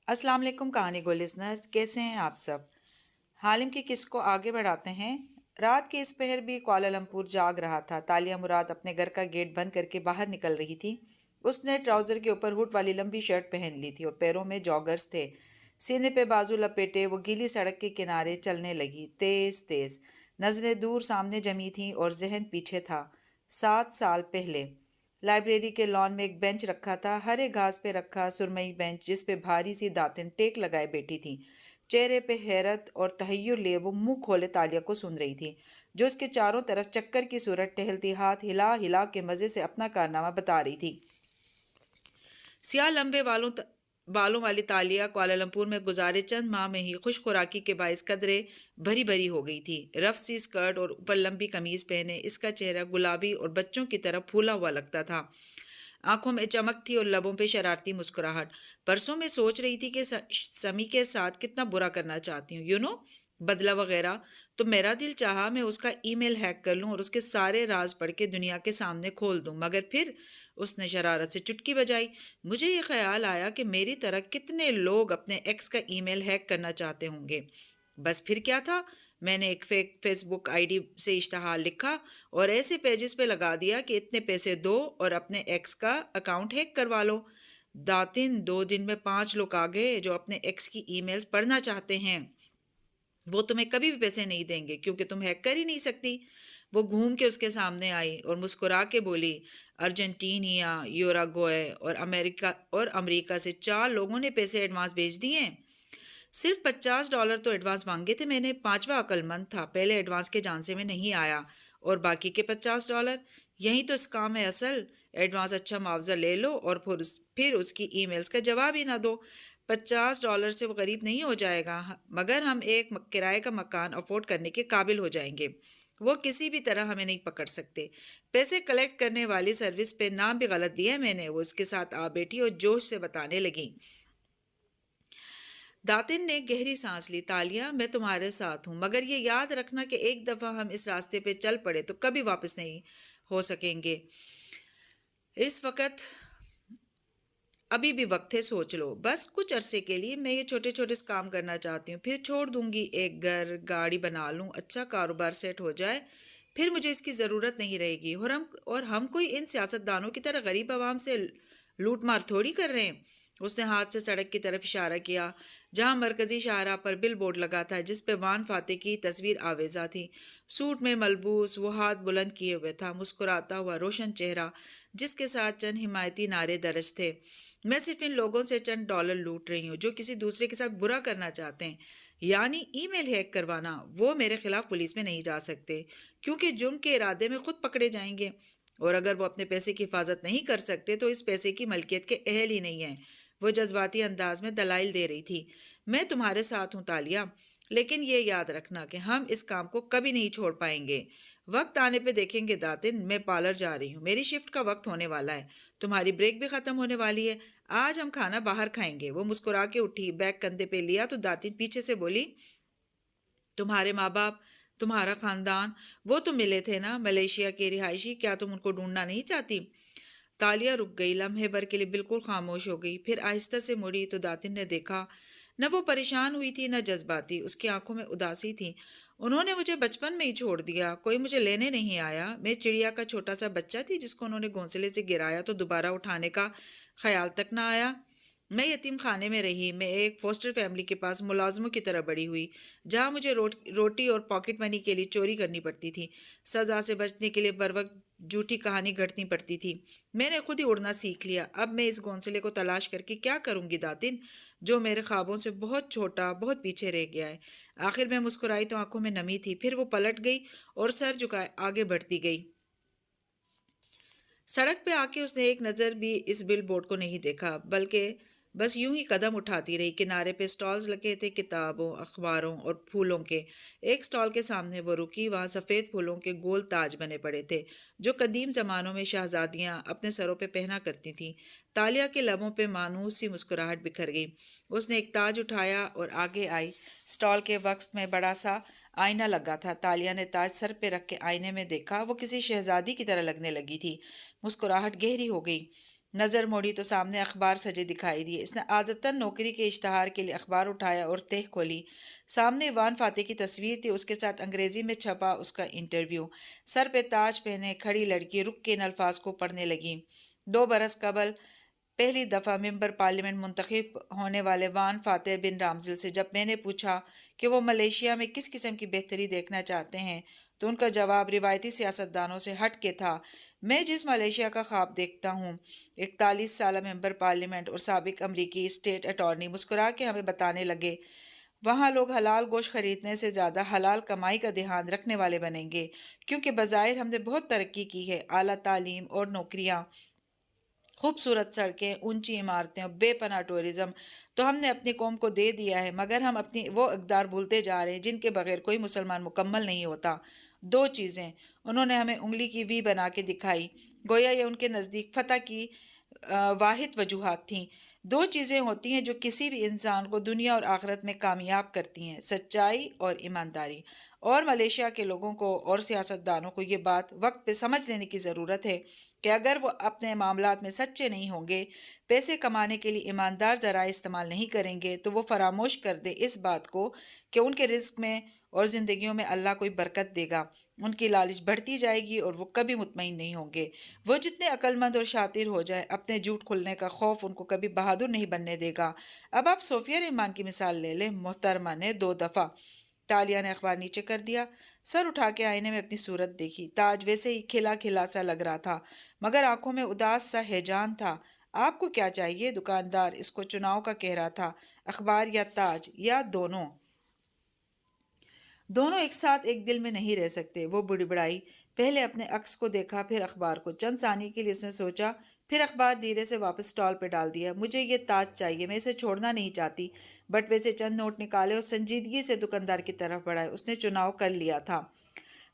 السلام علیکم کہانی گو لسنرز، کیسے ہیں آپ سب؟ حالم کی قصے کو آگے بڑھاتے ہیں۔ رات کے اس پہر بھی کوالالمپور جاگ رہا تھا۔ تالیہ مراد اپنے گھر کا گیٹ بند کر کے باہر نکل رہی تھی۔ اس نے ٹراؤزر کے اوپر ہوڈ والی لمبی شرٹ پہن لی تھی اور پیروں میں جاگرز تھے۔ سینے پہ بازو لپیٹے وہ گیلی سڑک کے کنارے چلنے لگی، تیز تیز۔ نظریں دور سامنے جمی تھیں اور ذہن پیچھے تھا۔ 7 سال پہلے لائبریری کے لان میں ایک بینچ رکھا تھا، ہرے گھاس پہ رکھا سرمئی بینچ، جس پہ بھاری سی داتن ٹیک لگائے بیٹھی تھی۔ چہرے پہ حیرت اور تحیر لیے وہ منہ کھولے تالیہ کو سن رہی تھی، جو اس کے چاروں طرف چکر کی صورت ٹہلتی ہاتھ ہلا ہلا کے مزے سے اپنا کارنامہ بتا رہی تھی۔ سیاہ لمبے بالوں والی تالیہ کوالالمپور میں گزارے چند ماہ میں ہی خوش خوراکی کے باعث قدرے بھری بھری ہو گئی تھی۔ رف سی اسکرٹ اور اوپر لمبی قمیض پہنے اس کا چہرہ گلابی اور بچوں کی طرح پھولا ہوا لگتا تھا۔ آنکھوں میں چمک تھی اور لبوں پہ شرارتی مسکراہٹ۔ پرسوں میں سوچ رہی تھی کہ سمی کے ساتھ کتنا برا کرنا چاہتی ہوں، بدلہ وغیرہ، تو میرا دل چاہا میں اس کا ای میل ہیک کر لوں اور اس کے سارے راز پڑھ کے دنیا کے سامنے کھول دوں، مگر پھر اس نے شرارت سے چٹکی بجائی۔ مجھے یہ خیال آیا کہ میری طرح کتنے لوگ اپنے ایکس کا ای میل ہیک کرنا چاہتے ہوں گے۔ بس پھر کیا تھا، میں نے ایک فیس بک آئی ڈی سے اشتہار لکھا اور ایسے پیجز پہ لگا دیا کہ اتنے پیسے دو اور اپنے ایکس کا اکاؤنٹ ہیک کروا لو۔ داتن 2 دن میں 5 لوگ آ گئے جو اپنے ایکس کی ای میلز پڑھنا چاہتے ہیں۔ وہ تمہیں کبھی بھی پیسے نہیں دیں گے کیونکہ تم ہیک کر ہی نہیں سکتی۔ وہ گھوم کے اس کے سامنے آئی اور مسکرا کے بولی، ارجنٹینیا، یوراگوئے اور امریکہ سے 4 لوگوں نے پیسے ایڈوانس بھیج دیے۔ صرف $50 تو ایڈوانس مانگے تھے میں نے۔ 5واں عقل مند تھا، پہلے ایڈوانس کے جانچے میں نہیں آیا، اور باقی کے $50 یہی تو اس کام ہے اصل۔ ایڈوانس اچھا معاوضہ لے لو اور پھر اس کی ای میلز کا جواب ہی نہ دو۔ $50 سے وہ غریب نہیں ہو جائے گا، مگر ہم ایک کرائے کا مکان افورڈ کرنے کے قابل ہو جائیں گے۔ وہ کسی بھی طرح ہمیں نہیں پکڑ سکتے۔ پیسے کلیکٹ کرنے والی سروس پہ نام بھی غلط دیا ہے میں نے۔ وہ اس کے ساتھ آ بیٹھی اور جوش سے بتانے لگی۔ داتن نے گہری سانس لی۔ تالیہ، میں تمہارے ساتھ ہوں، مگر یہ یاد رکھنا کہ ایک دفعہ ہم اس راستے پہ چل پڑے تو کبھی واپس نہیں ہو سکیں گے۔ اس وقت ابھی بھی وقت ہے، سوچ لو۔ بس کچھ عرصے کے لیے میں یہ چھوٹے چھوٹے کام کرنا چاہتی ہوں، پھر چھوڑ دوں گی۔ ایک گھر گاڑی بنا لوں، اچھا کاروبار سیٹ ہو جائے، پھر مجھے اس کی ضرورت نہیں رہے گی۔ اور ہم کوئی ان سیاست دانوں کی طرح غریب عوام سے لوٹ مار تھوڑی کر رہے ہیں۔ اس نے ہاتھ سے سڑک کی طرف اشارہ کیا جہاں مرکزی شاہراہ پر بل بورڈ لگا تھا، جس پہ وان فاتح کی تصویر آویزاں تھی۔ سوٹ میں ملبوس وہ ہاتھ بلند کیے ہوئے تھا، مسکراتا ہوا روشن چہرہ جس کے ساتھ چند حمایتی نعرے درج تھے۔ میں صرف ان لوگوں سے چند ڈالر لوٹ رہی ہوں جو کسی دوسرے کے ساتھ برا کرنا چاہتے ہیں، یعنی ای میل ہیک کروانا۔ وہ میرے خلاف پولیس میں نہیں جا سکتے کیونکہ جرم کے ارادے میں خود پکڑے جائیں گے، اور اگر وہ اپنے پیسے کی حفاظت نہیں کر سکتے تو اس پیسے کی ملکیت کے اہل ہی نہیں ہیں۔ وہ جذباتی انداز میں دلائل دے رہی تھی۔ میں تمہارے ساتھ ہوں تالیہ، لیکن یہ یاد رکھنا کہ ہم اس کام کو کبھی نہیں چھوڑ پائیں گے۔ وقت آنے پہ دیکھیں گے داتن، میں پارلر جا رہی ہوں، میری شفٹ کا وقت ہونے والا ہے، تمہاری بریک بھی ختم ہونے والی ہے، آج ہم کھانا باہر کھائیں گے۔ وہ مسکرا کے اٹھی، بیگ کندھے پہ لیا تو داتن پیچھے سے بولی، تمہارے ماں باپ، تمہارا خاندان، وہ تو ملے تھے نا ملیشیا کے رہائشی، کیا تم ان کو ڈھونڈنا نہیں چاہتی؟ تالیہ رک گئی، لمحے بھر کے لیے بالکل خاموش ہو گئی، پھر آہستہ سے مڑی تو داتن نے دیکھا نہ وہ پریشان ہوئی تھی نہ جذباتی، اس کی آنکھوں میں اداسی تھی۔ انہوں نے مجھے بچپن میں ہی چھوڑ دیا، کوئی مجھے لینے نہیں آیا، میں چڑیا کا چھوٹا سا بچہ تھی جس کو انہوں نے گھونسلے سے گرایا تو دوبارہ اٹھانے کا خیال تک نہ آیا۔ میں یتیم خانے میں رہی، میں ایک فوسٹر فیملی کے پاس ملازموں کی طرح بڑی ہوئی، جہاں مجھے روٹی اور پاکٹ منی کے لیے چوری کرنی پڑتی تھی، سزا سے بچنے کے لیے بروقت جھوٹی کہانی گھڑنی پڑتی تھی۔ میں نے خود ہی اڑنا سیکھ لیا، اب میں اس گھونسلے کو تلاش کر کے کیا کروں گی داتن، جو میرے خوابوں سے بہت چھوٹا، بہت پیچھے رہ گیا ہے۔ آخر میں مسکرائی تو آنکھوں میں نمی تھی، پھر وہ پلٹ گئی اور سر جھکائے آگے بڑھتی گئی۔ سڑک پہ آ کے اس نے ایک نظر بھی اس بل بورڈ کو نہیں دیکھا، بلکہ بس یوں ہی قدم اٹھاتی رہی۔ کنارے پہ سٹالز لگے تھے کتابوں، اخباروں اور پھولوں کے۔ ایک سٹال کے سامنے وہ رکی، وہاں سفید پھولوں کے گول تاج بنے پڑے تھے جو قدیم زمانوں میں شہزادیاں اپنے سروں پہ پہنا کرتی تھیں۔ تالیہ کے لبوں پہ مانوس سی مسکراہٹ بکھر گئی، اس نے ایک تاج اٹھایا اور آگے آئی۔ سٹال کے وسط میں بڑا سا آئینہ لگا تھا، تالیہ نے تاج سر پہ رکھ کے آئینے میں دیکھا، وہ کسی شہزادی کی طرح لگنے لگی تھی۔ مسکراہٹ گہری ہو گئی۔ نظر موڑی تو سامنے اخبار سجے دکھائی دیے۔ اس نے عادتاً نوکری کے اشتہار کے لیے اخبار اٹھایا اور تہ کھولی۔ سامنے ایوان فاتح کی تصویر تھی، اس کے ساتھ انگریزی میں چھپا اس کا انٹرویو۔ سر پہ تاج پہنے کھڑی لڑکی رک کے ان الفاظ کو پڑھنے لگی۔ 2 برس قبل پہلی دفعہ ممبر پارلیمنٹ منتخب ہونے والے وان فاتح بن رامزل سے جب میں نے پوچھا کہ وہ ملیشیا میں کس قسم کی بہتری دیکھنا چاہتے ہیں تو ان کا جواب روایتی سیاستدانوں سے ہٹ کے تھا۔ میں جس ملیشیا کا خواب دیکھتا ہوں، 41 سالہ ممبر پارلیمنٹ اور سابق امریکی اسٹیٹ اٹارنی مسکرا کے ہمیں بتانے لگے، وہاں لوگ حلال گوشت خریدنے سے زیادہ حلال کمائی کا دھیان رکھنے والے بنیں گے، کیونکہ بظاہر ہم نے بہت ترقی کی ہے، اعلیٰ تعلیم اور نوکریاں، خوبصورت سڑکیں، اونچی عمارتیں اور بے پناہ ٹورزم تو ہم نے اپنی قوم کو دے دیا ہے، مگر ہم اپنی وہ اقدار بھولتے جا رہے ہیں جن کے بغیر کوئی مسلمان مکمل نہیں ہوتا۔ 2 چیزیں انہوں نے ہمیں انگلی کی وی بنا کے دکھائی، گویا یہ ان کے نزدیک فتح کی واحد وجوہات تھیں۔ 2 چیزیں ہوتی ہیں جو کسی بھی انسان کو دنیا اور آخرت میں کامیاب کرتی ہیں، سچائی اور ایمانداری۔ اور ملیشیا کے لوگوں کو اور سیاستدانوں کو یہ بات وقت پہ سمجھ لینے کی ضرورت ہے کہ اگر وہ اپنے معاملات میں سچے نہیں ہوں گے، پیسے کمانے کے لیے ایماندار ذرائع استعمال نہیں کریں گے، تو وہ فراموش کر دے اس بات کو کہ ان کے رزق میں اور زندگیوں میں اللہ کوئی برکت دے گا۔ ان کی لالچ بڑھتی جائے گی اور وہ کبھی مطمئن نہیں ہوں گے۔ وہ جتنے عقل مند اور شاطر ہو جائیں، اپنے جھوٹ کھلنے کا خوف ان کو کبھی بہادر نہیں بننے دے گا۔ اب آپ صوفیہ رحمان کی مثال لے لیں۔ محترمہ نے 2 دفعہ تالیہ نے اخبار نیچے کر دیا، سر اٹھا کے آئینے میں اپنی صورت دیکھی۔ تاج ویسے ہی کھلا کھلا سا لگ رہا تھا، مگر آنکھوں میں اداس سا ہیجان تھا۔ آپ کو کیا چاہیے؟ دکاندار اس کو چناؤ کا کہہ رہا تھا، اخبار یا تاج یا دونوں؟ دونوں ایک ساتھ ایک دل میں نہیں رہ سکتے۔ وہ بڑبڑائی، پہلے اپنے عکس کو دیکھا پھر اخبار کو۔ چند ثانیے کے لیے اس نے سوچا، پھر اخبار دھیرے سے واپس سٹال پہ ڈال دیا۔ مجھے یہ تاج چاہیے، میں اسے چھوڑنا نہیں چاہتی۔ بٹوے سے چند نوٹ نکالے اور سنجیدگی سے دکاندار کی طرف بڑھائے۔ اس نے چناؤ کر لیا تھا،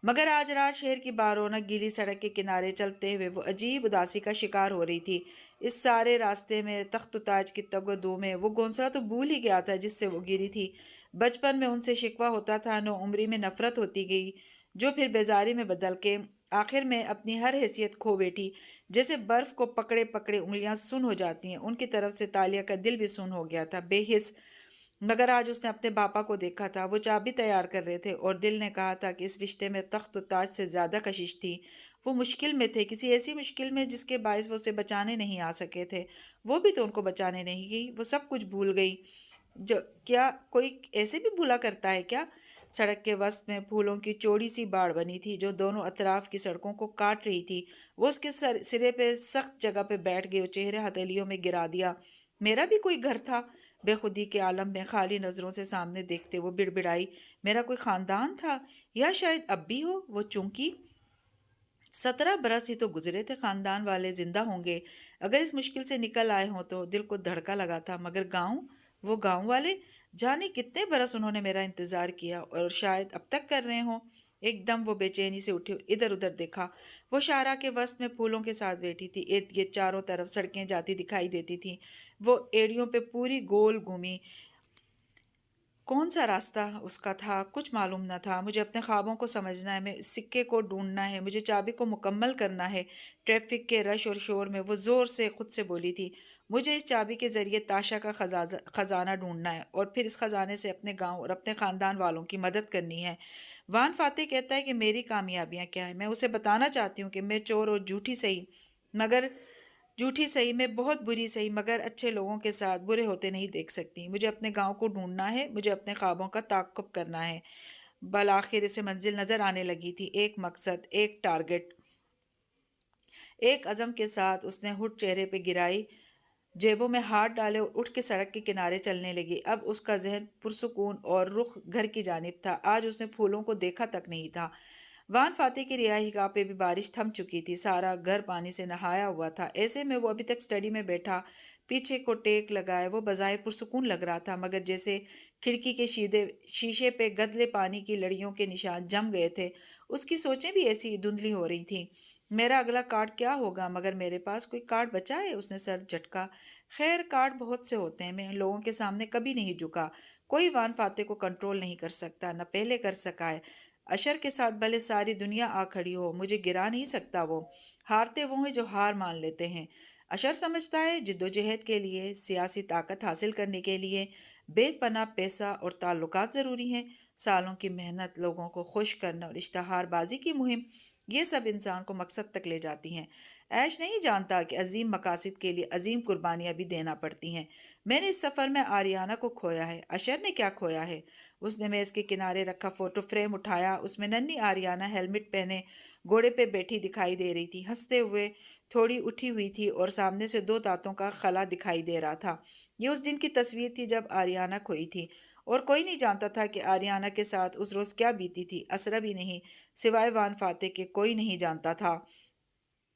مگر آج رات شہر کی بارونق گیلی سڑک کے کنارے چلتے ہوئے وہ عجیب اداسی کا شکار ہو رہی تھی۔ اس سارے راستے میں تخت و تاج کی تگ و دو میں وہ گونسلا تو بھول ہی گیا تھا جس سے وہ گری تھی۔ بچپن میں ان سے شکوہ ہوتا تھا، نوعمری میں نفرت ہوتی گئی، جو پھر بیزاری میں بدل کے آخر میں اپنی ہر حیثیت کھو بیٹھی۔ جیسے برف کو پکڑے پکڑے انگلیاں سن ہو جاتی ہیں، ان کی طرف سے تالیہ کا دل بھی سن ہو گیا تھا، بے حس۔ مگر آج اس نے اپنے باپا کو دیکھا تھا، وہ چابی تیار کر رہے تھے، اور دل نے کہا تھا کہ اس رشتے میں تخت و تاج سے زیادہ کشش تھی۔ وہ مشکل میں تھے، کسی ایسی مشکل میں جس کے باعث وہ اسے بچانے نہیں آ سکے تھے۔ وہ بھی تو ان کو بچانے نہیں گئی، وہ سب کچھ بھول گئی۔ کیا کوئی ایسے بھی بھولا کرتا ہے کیا؟ سڑک کے وسط میں پھولوں کی چوڑی سی باڑ بنی تھی جو دونوں اطراف کی سڑکوں کو کاٹ رہی تھی۔ وہ اس کے سرے پہ سخت جگہ پہ بیٹھ گئے اور چہرے ہتھیلیوں میں گرا دیا۔ میرا بھی کوئی گھر تھا؟ بے خودی کے عالم میں خالی نظروں سے سامنے دیکھتے وہ بڑبڑائی، میرا کوئی خاندان تھا، یا شاید اب بھی ہو۔ وہ چونکی 17 برس ہی تو گزرے تھے، خاندان والے زندہ ہوں گے اگر اس مشکل سے نکل آئے ہوں تو۔ دل کو دھڑکا لگا تھا، مگر گاؤں، وہ گاؤں والے، جانے کتنے برس انہوں نے میرا انتظار کیا اور شاید اب تک کر رہے ہوں۔ ایک دم وہ بے چینی سے اٹھی اور ادھر ادھر دیکھا۔ وہ شاہراہ کے وسط میں پھولوں کے ساتھ بیٹھی تھی، ارد گرد چاروں طرف سڑکیں جاتی دکھائی دیتی تھیں۔ وہ ایڑیوں پہ پوری گول گھومی۔ کون سا راستہ اس کا تھا کچھ معلوم نہ تھا۔ مجھے اپنے خوابوں کو سمجھنا ہے، میں اس سکے کو ڈھونڈنا ہے، مجھے چابی کو مکمل کرنا ہے۔ ٹریفک کے رش اور شور میں وہ زور سے خود سے بولی تھی، مجھے اس چابی کے ذریعے تاشا کا خزانہ ڈھونڈنا ہے اور پھر اس خزانے سے اپنے گاؤں اور اپنے خاندان والوں کی مدد کرنی ہے۔ وان فاتح کہتا ہے کہ میری کامیابیاں کیا ہیں۔ میں اسے بتانا چاہتی ہوں کہ میں چور اور جھوٹی سہی، میں بہت بری سہی، مگر اچھے لوگوں کے ساتھ برے ہوتے نہیں دیکھ سکتی۔ مجھے اپنے گاؤں کو ڈھونڈنا ہے، مجھے اپنے خوابوں کا تعاقب کرنا ہے۔ بالآخر اسے منزل نظر آنے لگی تھی، ایک مقصد، ایک ٹارگٹ۔ ایک عزم کے ساتھ اس نے ہٹ چہرے پہ گرائی، جیبوں میں ہاتھ ڈالے اور اٹھ کے سڑک کے کنارے چلنے لگی۔ اب اس کا ذہن پرسکون اور رخ گھر کی جانب تھا۔ آج اس نے پھولوں کو دیکھا تک نہیں تھا۔ وان فاتح کی رہائش گاہ پہ بھی بارش تھم چکی تھی، سارا گھر پانی سے نہایا ہوا تھا۔ ایسے میں وہ ابھی تک اسٹڈی میں بیٹھا، پیچھے کو ٹیک لگائے، وہ بظاہر پرسکون لگ رہا تھا، مگر جیسے کھڑکی کے شیشے پہ گدلے پانی کی لڑیوں کے نشان جم گئے تھے۔ اس کی سوچیں بھی ایسی دھندلی ہو رہی تھیں۔ میرا اگلا کارڈ کیا ہوگا؟ مگر میرے پاس کوئی کارڈ بچا ہے؟ اس نے سر جھٹکا۔ خیر، کارڈ بہت سے ہوتے ہیں، میں ان لوگوں کے سامنے کبھی نہیں جھکا۔ کوئی وان فاتح کو کنٹرول نہیں کر سکتا، نہ پہلے کر سکا ہے۔ اشر کے ساتھ بھلے ساری دنیا آ کھڑی ہو، مجھے گرا نہیں سکتا وہ۔ ہارتے وہ ہیں جو ہار مان لیتے ہیں۔ اشر سمجھتا ہے جدوجہد کے لیے، سیاسی طاقت حاصل کرنے کے لیے بے پناہ پیسہ اور تعلقات ضروری ہیں۔ سالوں کی محنت، لوگوں کو خوش کرنا اور اشتہار بازی کی مہم، یہ سب انسان کو مقصد تک لے جاتی ہیں۔ ایش نہیں جانتا کہ عظیم مقاصد کے لیے عظیم قربانیاں بھی دینا پڑتی ہیں۔ میں نے اس سفر میں آریانہ کو کھویا ہے۔ اشر نے کیا کھویا ہے؟ اس نے میز کے کنارے رکھا فوٹو فریم اٹھایا۔ اس میں ننھی آریانہ ہیلمٹ پہنے گھوڑے پہ بیٹھی دکھائی دے رہی تھی، ہنستے ہوئے، تھوڑی اٹھی ہوئی تھی اور سامنے سے دو دانتوں کا خلا دکھائی دے رہا تھا۔ یہ اس دن کی تصویر تھی جب آریانہ کھوئی تھی، اور کوئی نہیں جانتا تھا کہ آریانہ کے ساتھ اس روز کیا بیتی تھی۔ اسرا بھی نہیں، سوائے وان فاتح کے کوئی نہیں جانتا تھا۔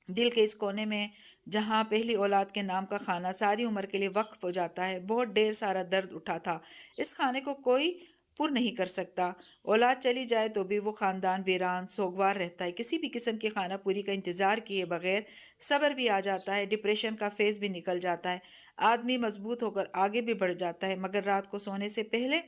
دل کے اس کونے میں جہاں پہلی اولاد کے نام کا خانہ ساری عمر کے لیے وقف ہو جاتا ہے، بہت ڈھیر سارا درد اٹھا تھا۔ اس خانے کو کوئی پر نہیں کر سکتا۔ اولاد چلی جائے تو بھی وہ خاندان ویران سوگوار رہتا ہے۔ کسی بھی قسم کی خانہ پوری کا انتظار کیے بغیر صبر بھی آ جاتا ہے، ڈپریشن کا فیز بھی نکل جاتا ہے، آدمی مضبوط ہو کر آگے بھی بڑھ جاتا ہے، مگر رات کو سونے سے پہلے،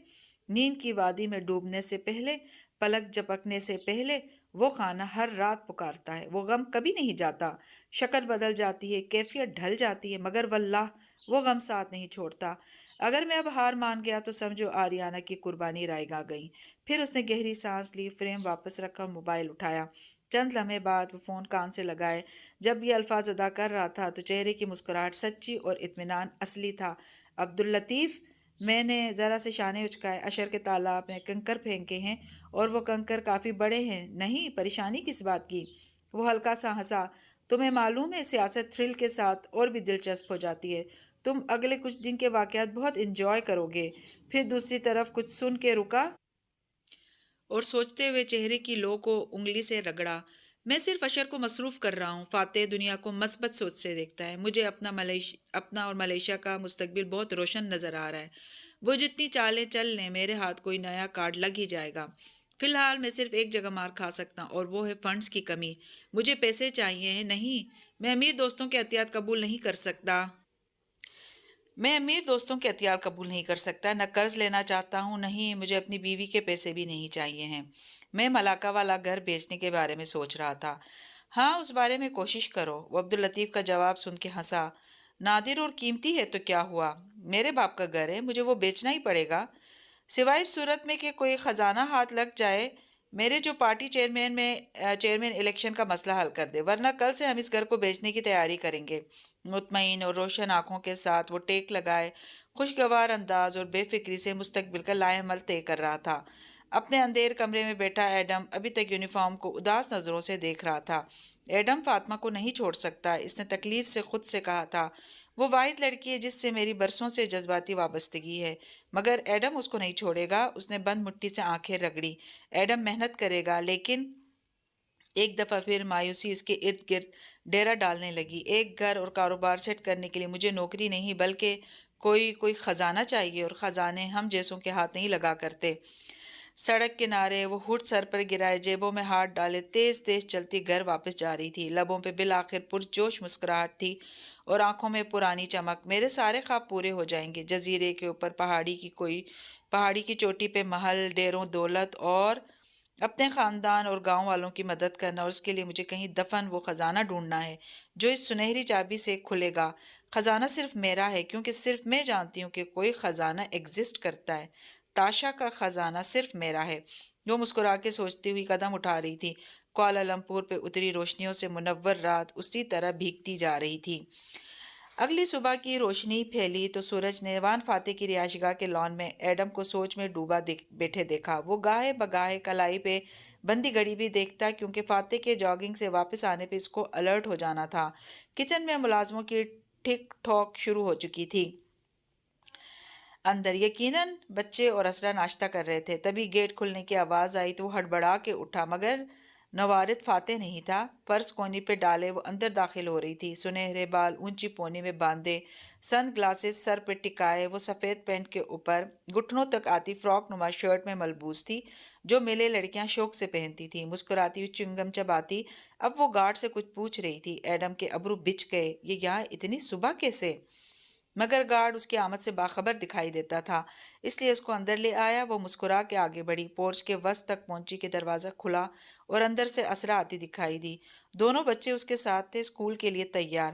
نیند کی وادی میں ڈوبنے سے پہلے، پلک جھپکنے سے پہلے وہ خانہ ہر رات پکارتا ہے۔ وہ غم کبھی نہیں جاتا، شکل بدل جاتی ہے، کیفیت ڈھل جاتی ہے، مگر واللہ وہ غم ساتھ نہیں چھوڑتا۔ اگر میں اب ہار مان گیا تو سمجھو آریانہ کی قربانی رائیگاں گئی۔ پھر اس نے گہری سانس لی، فریم واپس رکھا اور موبائل اٹھایا۔ چند لمحے بعد وہ فون کان سے لگائے۔ جب یہ الفاظ ادا کر رہا تھا تو چہرے کی مسکراہٹ سچی اور اطمینان اصلی تھا۔ عبداللطیف، میں نے ذرا سے شانے اچکائے۔ اشر کے تالاب میں کنکر پھینکے ہیں اور وہ کنکر کافی بڑے ہیں۔ نہیں، پریشانی کس بات کی؟ وہ ہلکا سا ہنسا۔ تمہیں معلوم ہے سیاست تھرل کے ساتھ اور بھی دلچسپ ہو جاتی ہے۔ تم اگلے کچھ دن کے واقعات بہت انجوائے کرو گے۔ پھر دوسری طرف کچھ سن کے رکا اور سوچتے ہوئے چہرے کی لو کو انگلی سے رگڑا۔ میں صرف اشر کو مصروف کر رہا ہوں۔ فاتح دنیا کو مثبت سوچ سے دیکھتا ہے۔ مجھے اپنا اور ملیشیا کا مستقبل بہت روشن نظر آ رہا ہے۔ وہ جتنی چالیں چل لیں، میرے ہاتھ کوئی نیا کارڈ لگ ہی جائے گا۔ فی الحال میں صرف ایک جگہ مار کھا سکتا ہوں اور وہ ہے فنڈز کی کمی۔ مجھے پیسے چاہیے ہیں۔ نہیں، میں امیر دوستوں کے عطیات قبول نہیں کر سکتا۔ نہ قرض لینا چاہتا ہوں، نہیں مجھے اپنی بیوی کے پیسے بھی نہیں چاہیے ہیں۔ میں ملاقہ والا گھر بیچنے کے بارے میں سوچ رہا تھا۔ ہاں، اس بارے میں کوشش کرو۔ وہ عبداللطیف کا جواب سن کے ہنسا۔ نادر اور قیمتی ہے تو کیا ہوا؟ میرے باپ کا گھر ہے، مجھے وہ بیچنا ہی پڑے گا، سوائے اس صورت میں کہ کوئی خزانہ ہاتھ لگ جائے، میرے جو پارٹی چیئرمین الیکشن کا مسئلہ حل کر دے، ورنہ کل سے ہم اس گھر کو بیچنے کی تیاری کریں گے۔ مطمئن اور روشن آنکھوں کے ساتھ وہ ٹیک لگائے، خوشگوار انداز اور بے فکری سے مستقبل کا لائے عمل طے کر رہا تھا۔ اپنے اندھیر کمرے میں بیٹھا ایڈم ابھی تک یونیفارم کو اداس نظروں سے دیکھ رہا تھا۔ ایڈم فاطمہ کو نہیں چھوڑ سکتا، اس نے تکلیف سے خود سے کہا تھا۔ وہ واحد لڑکی ہے جس سے میری برسوں سے جذباتی وابستگی ہے، مگر ایڈم اس کو نہیں چھوڑے گا۔ اس نے بند مٹھی سے آنکھیں رگڑی۔ ایڈم محنت کرے گا، لیکن ایک دفعہ پھر مایوسی اس کے ارد گرد ڈیرا ڈالنے لگی۔ ایک گھر اور کاروبار سیٹ کرنے کے لیے مجھے نوکری نہیں بلکہ کوئی خزانہ چاہیے، اور خزانے ہم جیسوں کے ہاتھ نہیں لگا کرتے۔ سڑک کنارے وہ ہٹ سر پر گرائے، جیبوں میں ہاتھ ڈالے تیز تیز چلتی گھر واپس جا رہی تھی۔ لبوں پہ بالآخر پرجوش مسکراہٹ تھی اور آنکھوں میں پرانی چمک۔ میرے سارے خواب پورے ہو جائیں گے۔ جزیرے کے اوپر پہاڑی کی چوٹی پہ محل، ڈیروں، دولت اور اپنے خاندان اور گاؤں والوں کی مدد کرنا، اور اس کے لیے مجھے کہیں دفن وہ خزانہ ڈھونڈنا ہے جو اس سنہری چابی سے کھلے گا۔ خزانہ صرف میرا ہے کیونکہ صرف میں جانتی ہوں کہ کوئی خزانہ ایگزسٹ کرتا ہے۔ تاشا کا خزانہ صرف میرا ہے۔ وہ مسکرا کے سوچتی ہوئی قدم اٹھا رہی تھی۔ کوالالمپور پہ اتری روشنیوں سے منور رات اسی طرح بھیگتی جا رہی تھی۔ اگلی صبح کی روشنی پھیلی تو سورج نے وان فاتح کی رہائش گاہ کے لان میں ایڈم کو سوچ میں ڈوبا بیٹھے دیکھا۔ وہ گاہے بگاہے کلائی پہ بندی گھڑی بھی دیکھتا کیونکہ فاتح کے جاگنگ سے واپس آنے پہ اس کو الرٹ ہو جانا تھا۔ کچن میں ملازموں کی ٹھک ٹھوک شروع ہو چکی تھی۔ اندر یقیناً بچے اور اسرا ناشتہ کر رہے تھے۔ تبھی گیٹ کھلنے کی آواز آئی تو وہ ہڑبڑا کے اٹھا، مگر نوارد فاتح نہیں تھا۔ پرس کونی پہ ڈالے وہ اندر داخل ہو رہی تھی۔ سنہرے بال اونچی پونی میں باندھے، سن گلاسز سر پہ ٹکائے، وہ سفید پینٹ کے اوپر گھٹنوں تک آتی فراک نما شرٹ میں ملبوس تھی جو ملے لڑکیاں شوق سے پہنتی تھیں۔ مسکراتی ہوئی چنگم چباتی اب وہ گارڈ سے کچھ پوچھ رہی تھی۔ ایڈم کے ابرو بچھ گئے، یہ یہاں اتنی صبح کیسے؟ مگر گارڈ اس کی آمد سے باخبر دکھائی دیتا تھا، اس لیے اس کو اندر لے آیا۔ وہ مسکرا کے آگے بڑھی، پورچ کے وسط تک پہنچی کہ دروازہ کھلا اور اندر سے اسرا آتی دکھائی دی۔ دونوں بچے اس کے ساتھ تھے، اسکول کے لیے تیار۔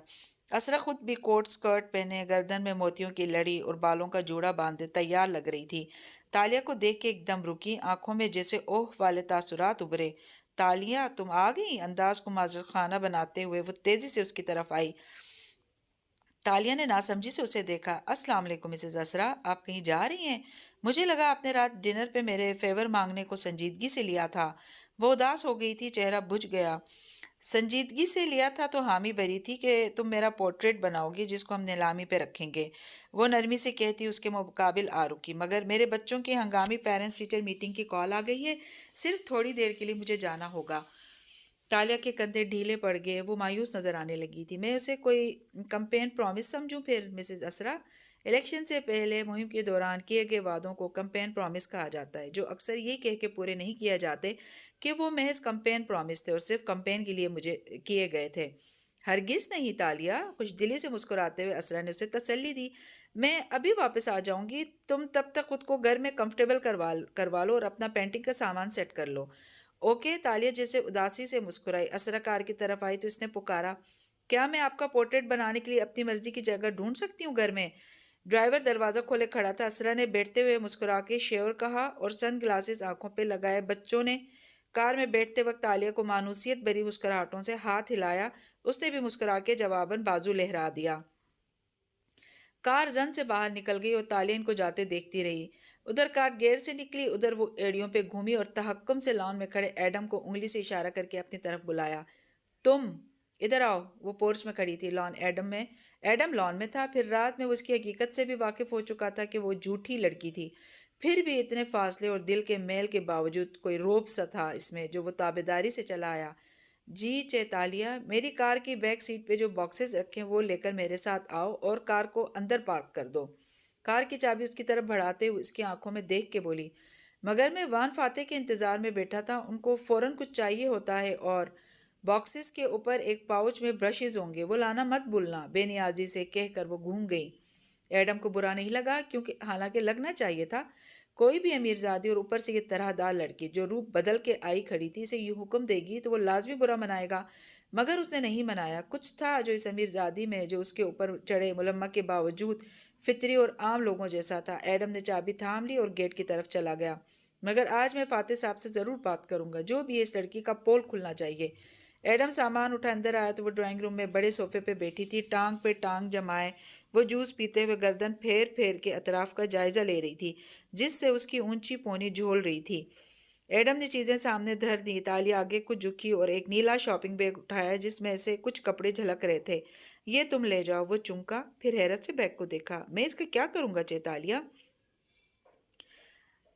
اسرا خود بھی کوٹ سکرٹ پہنے، گردن میں موتیوں کی لڑی اور بالوں کا جوڑا باندھے تیار لگ رہی تھی۔ تالیہ کو دیکھ کے ایک دم رکی، آنکھوں میں جیسے اوہ والے تاثرات ابھرے۔ تالیہ تم آ گئی؟ انداز کو معذرت خانہ بناتے ہوئے وہ تیزی سے اس کی طرف آئی۔ تالیہ نے ناسمجھی سے اسے دیکھا۔ السلام علیکم مسز اسرا، آپ کہیں جا رہی ہیں؟ مجھے لگا آپ نے رات ڈنر پہ میرے فیور مانگنے کو سنجیدگی سے لیا تھا۔ وہ اداس ہو گئی تھی، چہرہ بجھ گیا۔ سنجیدگی سے لیا تھا تو حامی بھری تھی کہ تم میرا پورٹریٹ بناؤ گی جس کو ہم نیلامی پہ رکھیں گے، وہ نرمی سے کہتی اس کے مقابل آ رکی۔ مگر میرے بچوں کی ہنگامی پیرنٹس ٹیچر میٹنگ کی کال آ گئی ہے، صرف تھوڑی دیر کے لیے مجھے جانا ہوگا۔ تالیہ کے کندھے ڈھیلے پڑ گئے، وہ مایوس نظر آنے لگی تھی۔ میں اسے کوئی کمپین پرومس سمجھوں پھر مسز اسرا؟ الیکشن سے پہلے مہم کے دوران کیے گئے وعدوں کو کمپین پرومس کہا جاتا ہے، جو اکثر یہ کہہ کے پورے نہیں کیا جاتے کہ وہ محض کمپین پرومس تھے اور صرف کمپین کے لیے مجھے کیے گئے تھے۔ ہرگز نہیں تالیہ، خوش دلی سے مسکراتے ہوئے اسرا نے اسے تسلی دی۔ میں ابھی واپس آ جاؤں گی، تم تب تک خود کو گھر میں کمفرٹیبل کروا لو اور اپنا پینٹنگ کا سامان سیٹ کر لو۔ اوکے، تالیہ جیسے اداسی سے مسکرائی۔ اسرا کار کی طرف آئی تو اس نے پکارا، کیا میں آپ کا پورٹریٹ بنانے کے لیے اپنی مرضی کی جگہ ڈھونڈ سکتی ہوں گھر میں؟ ڈرائیور دروازہ کھولے کھڑا تھا۔ اسرا نے بیٹھتے ہوئے مسکرا کے شیور کہا اور سن گلاسز آنکھوں پہ لگائے۔ بچوں نے کار میں بیٹھتے وقت تالیہ کو مانوسیت بھری مسکراہٹوں سے ہاتھ ہلایا، اس نے بھی مسکرا کے جواباً بازو لہرا دیا۔ کار زن سے باہر نکل گئی اور تالیہ ان کو جاتے دیکھتی رہی۔ ادھر کار گیئر سے نکلی، ادھر وہ ایڑیوں پہ گھومی اور تحکم سے لان میں کھڑے ایڈم کو انگلی سے اشارہ کر کے اپنی طرف بلایا۔ تم ادھر آؤ۔ وہ پورچ میں کھڑی تھی، ایڈم لان میں تھا۔ پھر رات میں وہ اس کی حقیقت سے بھی واقف ہو چکا تھا کہ وہ جھوٹی لڑکی تھی، پھر بھی اتنے فاصلے اور دل کے میل کے باوجود کوئی روب سا تھا اس میں جو وہ تابیداری سے چلا آیا۔ جی تالیہ، میری کار کی بیک سیٹ پہ جو باکسز رکھے وہ لے کر میرے ساتھ آؤ اور کار کو اندر پارک کر دو۔ کار کی چابی اس کی طرف بڑھاتے ہوئے اس کی آنکھوں میں دیکھ کے بولی، مگر میں وان فاتح کے انتظار میں بیٹھا تھا، ان کو فوراً کچھ چاہیے ہوتا ہے، اور باکسز کے اوپر ایک پاؤچ میں برشز ہوں گے، وہ لانا مت بھولنا۔ بے نیازی سے کہہ کر وہ گھوم گئی۔ ایڈم کو برا نہیں لگا، کیونکہ حالانکہ لگنا چاہیے تھا۔ کوئی بھی امیر زادی اور اوپر سے یہ طرح دار لڑکی جو روپ بدل کے آئی کھڑی تھی اسے یہ حکم دے گی تو وہ لازمی برا منائے گا، مگر اس نے نہیں منایا۔ کچھ تھا جو اس امیر زادی میں جو اس کے اوپر چڑھے ملمہ کے باوجود فطری اور عام لوگوں جیسا تھا۔ ایڈم نے چابی تھام لی اور گیٹ کی طرف چلا گیا۔ مگر آج میں فاتح صاحب سے ضرور بات کروں گا، جو بھی ہے اس لڑکی کا پول کھلنا چاہیے۔ ایڈم سامان اٹھا اندر آیا تو وہ ڈرائنگ روم میں بڑے صوفے پہ بیٹھی تھی، ٹانگ پہ ٹانگ جمائے وہ جوس پیتے ہوئے گردن پھیر پھیر کے اطراف کا جائزہ لے رہی تھی، جس سے اس کی اونچی پونی جھول رہی تھی۔ ایڈم نے چیزیں سامنے دھر دی، تالیہ آگے کچھ جھکی اور ایک نیلا شاپنگ بیگ اٹھایا جس میں سے کچھ کپڑے جھلک رہے تھے۔ یہ تم لے جاؤ۔ وہ چونکا، پھر حیرت سے بیگ کو دیکھا۔ میں اس کا کیا کروں گا تالیہ؟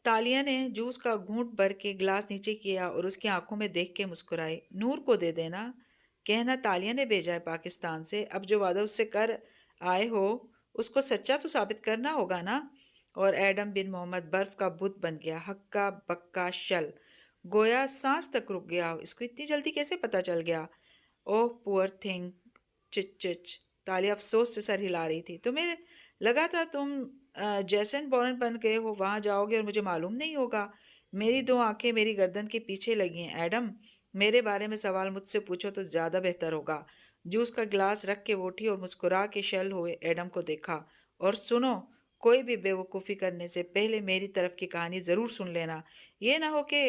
تالیہ نے جوس کا گھونٹ بھر کے گلاس نیچے کیا اور اس کی آنکھوں میں دیکھ کے مسکرائی۔ نور کو دے دینا، کہنا تالیہ نے بھیجا ہے پاکستان سے، اب جو وعدہ اس سے کر آئے ہو اس کو سچا تو ثابت کرنا ہوگا نا۔ اور ایڈم بن محمد برف کا بت بن گیا، ہکا بکا شل، گویا سانس تک رک گیا۔ اس کو اتنی جلدی کیسے پتہ چل گیا؟ اوہ پور تھنگ، چچ چچ۔ تالیہ افسوس سے سر ہلا رہی تھی۔ تمہیں لگا تھا تم جیسن بورن بن گئے ہو، وہاں جاؤ گے اور مجھے معلوم نہیں ہوگا؟ میری دو آنکھیں میری گردن کے پیچھے لگی ہیں۔ ایڈم، میرے بارے میں سوال مجھ سے پوچھو تو زیادہ بہتر ہوگا۔ جوس کا گلاس رکھ کے وہ اٹھی اور مسکرا کے شل ہوئے ایڈم کو دیکھا۔ اور سنو، کوئی بھی بے وقوفی کرنے سے پہلے میری طرف کی کہانی ضرور سن لینا، یہ نہ ہو کہ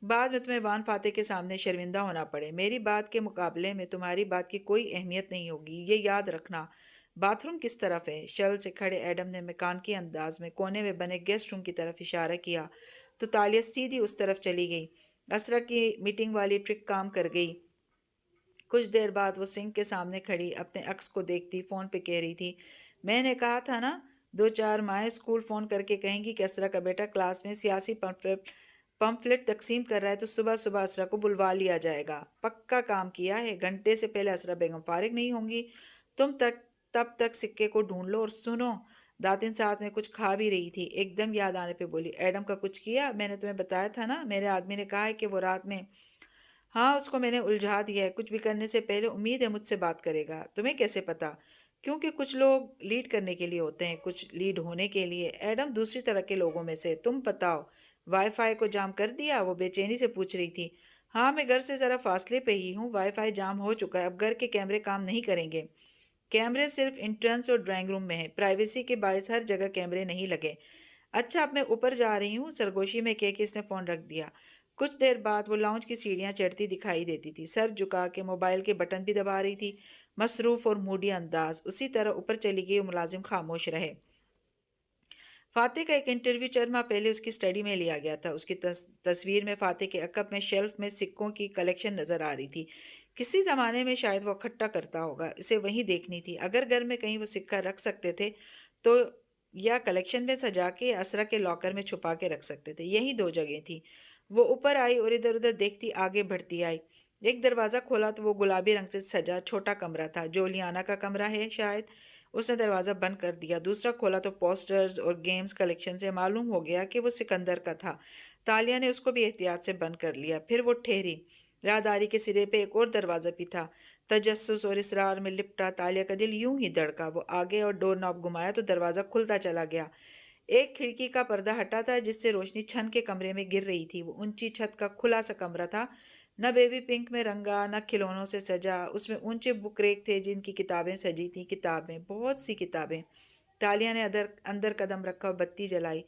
بعد میں تمہیں وان فاتح کے سامنے شرمندہ ہونا پڑے۔ میری بات کے مقابلے میں تمہاری بات کی کوئی اہمیت نہیں ہوگی، یہ یاد رکھنا۔ باتھ روم کس طرف ہے؟ شل سے کھڑے ایڈم نے میکانکی انداز میں کونے میں بنے گیسٹ روم کی طرف اشارہ کیا تو تالیہ سیدھی اس طرف چلی گئی۔ اسرا کی میٹنگ والی ٹرک کام کر گئی۔ کچھ دیر بعد وہ سنک کے سامنے کھڑی اپنے عکس کو دیکھتی فون پہ کہہ رہی تھی، میں نے کہا تھا نا، 2-4 ماہ اسکول فون کر کے کہیں گی کہ اسرا کا بیٹا کلاس میں سیاسی پمفلٹ تقسیم کر رہا ہے تو صبح صبح اسرا کو بلوا لیا جائے گا۔ پکا کام کیا ہے، گھنٹے سے پہلے اسرا بیگم فارغ نہیں ہوں گی، تب تک سکے کو ڈھونڈ لو۔ اور سنو، داتن ساتھ میں کچھ کھا بھی رہی تھی، ایک دم یاد آنے پہ بولی، ایڈم کا کچھ کیا؟ میں نے تمہیں بتایا تھا نا، میرے آدمی نے کہا ہے کہ وہ رات میں، ہاں اس کو میں نے الجھا دیا ہے، کچھ بھی کرنے سے پہلے امید ہے مجھ سے بات کرے گا۔ تمہیں کیسے پتا؟ کیونکہ کچھ لوگ لیڈ کرنے کے لیے ہوتے ہیں، کچھ لیڈ ہونے کے لیے۔ ایڈم دوسری طرح کے لوگوں میں سے۔ تم بتاؤ، وائی فائی کو جام کر دیا؟ وہ بے چینی سے پوچھ رہی تھی۔ ہاں، میں گھر سے ذرا فاصلے پہ ہی ہوں، وائی فائی جام ہو چکا ہے، اب گھر کے کیمرے کام نہیں کریں گے۔ کیمرے صرف انٹرنس اور ڈرائنگ روم میں ہیں، پرائیویسی کے باعث ہر جگہ کیمرے نہیں لگے۔ اچھا اب میں اوپر جا رہی ہوں، سرگوشی میں کہہ کے اس نے فون رکھ دیا۔ کچھ دیر بعد وہ لاؤنج کی سیڑھیاں چڑھتی دکھائی دیتی تھی، سر جھکا کے موبائل کے بٹن بھی دبا رہی تھی، مصروف اور موڈی انداز۔ اسی طرح اوپر چلی گئی اور ملازم خاموش رہے۔ فاتح کا ایک انٹرویو چند ماہ پہلے اس کی اسٹڈی میں لیا گیا تھا۔ اس کی تصویر میں فاتح کے عقب میں شیلف میں سکوں کی کلیکشن نظر آ رہی تھی۔ کسی زمانے میں شاید وہ اکٹھا کرتا ہوگا، اسے وہیں دیکھنی تھی۔ اگر گھر میں کہیں وہ سکہ رکھ سکتے تھے تو یا کلیکشن میں سجا کے یا اسرا کے لاکر میں چھپا کے رکھ سکتے تھے، یہی دو جگہ تھی۔ وہ اوپر آئی اور ادھر ادھر دیکھتی آگے بڑھتی آئی۔ ایک دروازہ کھولا تو وہ گلابی رنگ سے سجا چھوٹا کمرہ تھا، جو لیانا کا کمرہ ہے شاید۔ اس نے دروازہ بند کر دیا۔ دوسرا کھولا تو پوسٹرز اور گیمز کلیکشن سے معلوم ہو گیا کہ وہ سکندر کا تھا۔ تالیہ نے اس کو بھی احتیاط سے بند کر لیا۔ پھر وہ ٹھہری۔ راہداری کے سرے پہ ایک اور دروازہ بھی تھا۔ تجسس اور اصرار میں لپٹا تالیہ کا دل یوں ہی دھڑکا۔ وہ آگے اور ڈور ناب گھمایا تو دروازہ کھلتا چلا گیا۔ ایک کھڑکی کا پردہ ہٹا تھا جس سے روشنی چھن کے کمرے میں گر رہی تھی۔ وہ اونچی چھت کا کھلا سا کمرہ تھا، نہ بیبی پنک میں رنگا، نہ کھلونوں سے سجا۔ اس میں اونچے بک ریک تھے جن کی کتابیں سجی تھیں، کتابیں، بہت سی کتابیں۔ تالیہ نے اندر قدم رکھا اور بتی جلائی۔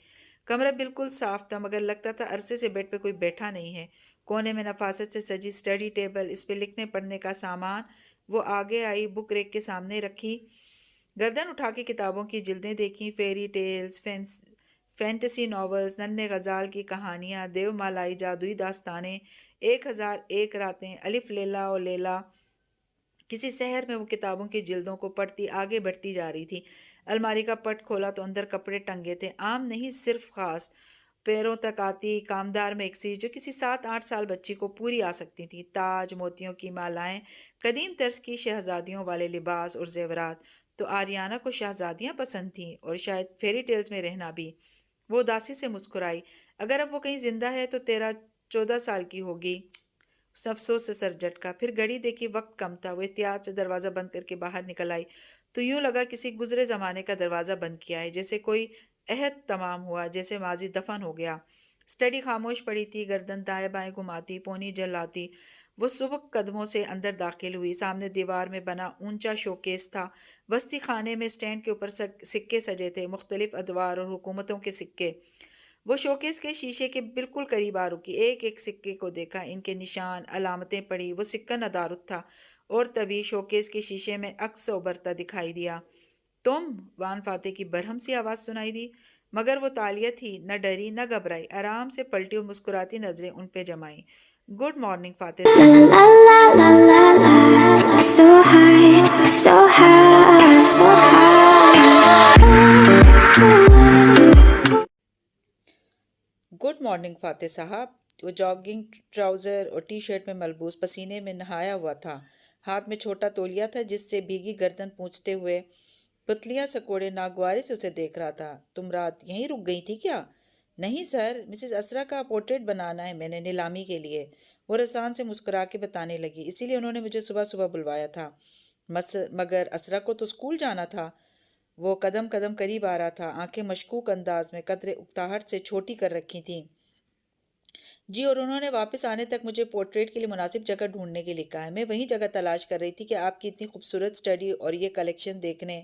کمرہ بالکل صاف تھا، مگر لگتا تھا عرصے سے بیڈ پہ کوئی بیٹھا نہیں ہے۔ کونے میں نفاست سے سجی اسٹڈی ٹیبل، اس پہ لکھنے پڑھنے کا سامان۔ وہ آگے آئی، بک ریک کے سامنے رکھی، گردن اٹھا کے کتابوں کی جلدیں دیکھیں، فیری ٹیلز، فینٹیسی ناولز، ننھے غزال کی کہانیاں، دیو مالائی جادوئی داستانیں، 1001 راتیں، الف لیلا و لیلا۔ کسی سحر میں وہ کتابوں کی جلدوں کو پڑھتی آگے بڑھتی جا رہی تھی۔ الماری کا پٹ کھولا تو اندر کپڑے ٹنگے تھے، عام نہیں صرف خاص، پیروں تک آتی، کامدار میکسی جو کسی 7-8 سال بچی کو پوری آ سکتی تھی، تاج، موتیوں کی مالائیں، قدیم طرز کی شہزادیوں والے لباس اور زیورات۔ تو آریانہ کو شہزادیاں پسند تھیں، اور شاید فیری ٹیلز میں رہنا بھی۔ وہ اداسی سے مسکرائی۔ اگر اب وہ کہیں زندہ ہے تو 13-14 سال کی ہوگی۔ اس نے افسوس سے سر جھٹکا، پھر گھڑی دیکھی، وقت کم تھا۔ وہ احتیاط سے دروازہ بند کر کے باہر نکل آئی تو یوں لگا کسی گزرے زمانے کا دروازہ بند کیا ہے، جیسے کوئی عہد تمام ہوا، جیسے ماضی دفن ہو گیا۔ اسٹڈی خاموش پڑی تھی، گردن دائیں بائیں گھماتی، پونی جلاتی وہ سبک قدموں سے اندر داخل ہوئی۔ سامنے دیوار میں بنا اونچا شوکیس تھا، وسطی خانے میں سٹینڈ کے اوپر سکے سجے تھے، مختلف ادوار اور حکومتوں کے سکے۔ وہ شوکیس کے شیشے کے بالکل قریب آ رکی، ایک ایک سکے کو دیکھا، ان کے نشان، علامتیں پڑھی۔ وہ سکہ ندارت تھا، اور تبھی شوکیس کے شیشے میں عکس ابھرتا دکھائی دیا۔ تم؟ وان فاتح کی برہم سی آواز سنائی دی، مگر وہ تالیہ تھی، نہ ڈری نہ گھبرائی، آرام سے پلٹی اور مسکراتی نظریں ان پہ جمائیں۔ گڈ مارننگ فاتح گڈ مارننگ فاتح صاحب۔ وہ جاگنگ ٹراؤزر اور ٹی شرٹ میں ملبوس، پسینے میں نہایا ہوا تھا، ہاتھ میں چھوٹا تولیہ تھا جس سے بھیگی گردن پونچھتے ہوئے پتلیاں سکوڑے ناگوارے سے اسے دیکھ رہا تھا۔ تم رات یہیں رک گئی تھی کیا؟ نہیں سر، مسز اسرا کا پورٹریٹ بنانا ہے میں نے نیلامی کے لیے، وہ رسان سے مسکرا کے بتانے لگی، اسی لیے انہوں نے مجھے صبح صبح بلوایا تھا۔ مگر اسرا کو تو اسکول جانا تھا۔ وہ قدم قدم قریب آ رہا تھا، آنکھیں مشکوک انداز میں قدرے اکتاہٹ سے چھوٹی کر رکھی تھیں۔ جی، اور انہوں نے واپس آنے تک مجھے پورٹریٹ کے لیے مناسب جگہ ڈھونڈنے کے لیے کہا ہے۔ میں وہی جگہ تلاش کر رہی تھی کہ آپ کی اتنی خوبصورت اسٹڈی اور یہ کلیکشن دیکھنے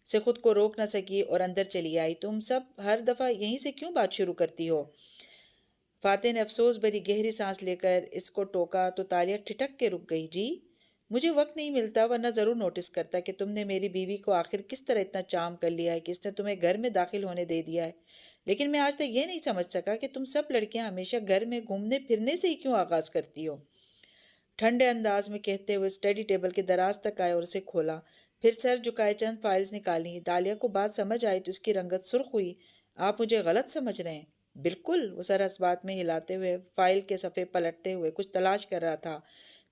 سے خود کو روک نہ سکی اور اندر چلی آئی۔ تم سب ہر دفعہ یہیں سے کیوں بات شروع کرتی ہو؟ فاتح نے افسوس بھری گہری سانس لے کر اس کو ٹوکا تو تالیہ ٹھٹک کے رک گئی۔ جی، مجھے وقت نہیں ملتا، ورنہ ضرور نوٹس کرتا کہ تم نے میری بیوی کو آخر کس طرح اتنا چارم کر لیا ہے کہ اس نے تمہیں گھر میں داخل ہونے دے دیا ہے، لیکن میں آج تک یہ نہیں سمجھ سکا کہ تم سب لڑکیاں ہمیشہ گھر میں گھومنے پھرنے سے ہی کیوں آغاز کرتی ہو۔ ٹھنڈے انداز میں کہتے ہوئے اسٹڈی ٹیبل کے دراز تک آئے اور اسے کھولا، پھر سر جھکائے چند فائلز نکالیں۔ تالیہ کو بات سمجھ آئی تو اس کی رنگت سرخ ہوئی۔ آپ مجھے غلط سمجھ رہے ہیں؟ بالکل، وہ سر اس بات میں ہلاتے ہوئے فائل کے صفحے پلٹتے ہوئے کچھ تلاش کر رہا تھا۔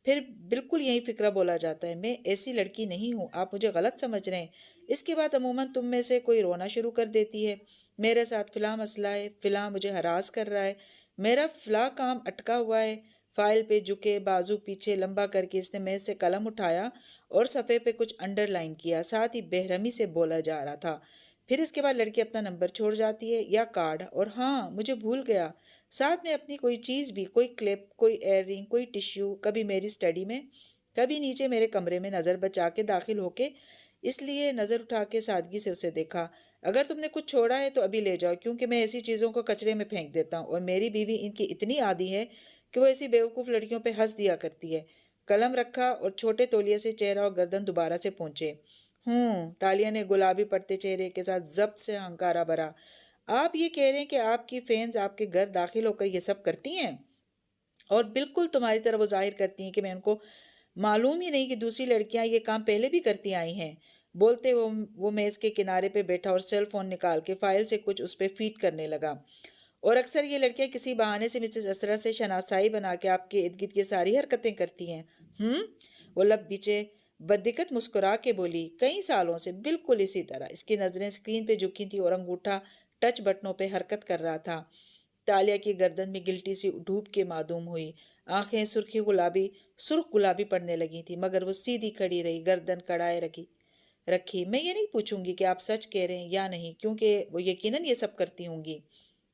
پھر بالکل یہی فکرہ بولا جاتا ہے، میں ایسی لڑکی نہیں ہوں، آپ مجھے غلط سمجھ رہے ہیں۔ اس کے بعد عموماً تم میں سے کوئی رونا شروع کر دیتی ہے، میرے ساتھ فلاں مسئلہ ہے، فلاں مجھے ہراس کر رہا ہے، میرا فلاں کام اٹکا ہوا ہے۔ فائل پہ جھکے بازو پیچھے لمبا کر کے اس نے میز سے قلم اٹھایا اور صفحے پہ کچھ انڈر لائن کیا، ساتھ ہی بےرحمی سے بولا جا رہا تھا۔ پھر اس کے بعد لڑکی اپنا نمبر چھوڑ جاتی ہے یا کارڈ، اور ہاں مجھے بھول گیا، ساتھ میں اپنی کوئی چیز بھی، کوئی کلپ، کوئی ایئر رنگ، کوئی ٹشو، کبھی میری اسٹڈی میں، کبھی نیچے میرے کمرے میں نظر بچا کے داخل ہو کے اس لیے نظر اٹھا کے سادگی سے اسے دیکھا۔ اگر تم نے کچھ چھوڑا ہے تو ابھی لے جاؤ، کیونکہ میں ایسی چیزوں کو کچرے میں پھینک دیتا ہوں، اور میری بیوی ان کی اتنی عادی ہے کہ وہ ایسی بیوقوف لڑکیوں پہ ہنس دیا کرتی ہے۔ قلم رکھا اور چھوٹے تولیے سے چہرہ اور گردن دوبارہ سے پہنچے۔ تالیہ نے گلابی پڑتے چہرے کے ساتھ ضبط سے ہنکارا بھرا۔ آپ یہ کہہ رہے ہیں کہ آپ کی فینز آپ کے گھر داخل ہو کر یہ سب کرتی ہیں؟ اور بالکل تمہاری طرح وہ ظاہر کرتی ہیں کہ میں ان کو معلوم ہی نہیں کہ دوسری لڑکیاں یہ کام پہلے بھی کرتی آئی ہیں۔ بولتے وہ میز کے کنارے پہ بیٹھا اور سیل فون نکال کے فائل سے کچھ اس پہ فیڈ کرنے لگا۔ اور اکثر یہ لڑکیاں کسی بہانے سے مسز اسرا سے شناسائی بنا کے آپ کے ارد گرد یہ ساری حرکتیں کرتی ہیں۔ وہ لب بیچے بددقت مسکرا کے بولی، کئی سالوں سے بالکل اسی طرح۔ اس کی نظریں اسکرین پہ جھکی تھی اور انگوٹھا ٹچ بٹنوں پہ حرکت کر رہا تھا۔ تالیہ کی گردن میں گلٹی سی ڈوب کے معدوم ہوئی، آنکھیں سرخ گلابی پڑنے لگی تھی، مگر وہ سیدھی کھڑی رہی، گردن کڑائے رکھی۔ میں یہ نہیں پوچھوں گی کہ آپ سچ کہہ رہے ہیں یا نہیں، کیونکہ وہ یقیناً یہ سب کرتی ہوں گی۔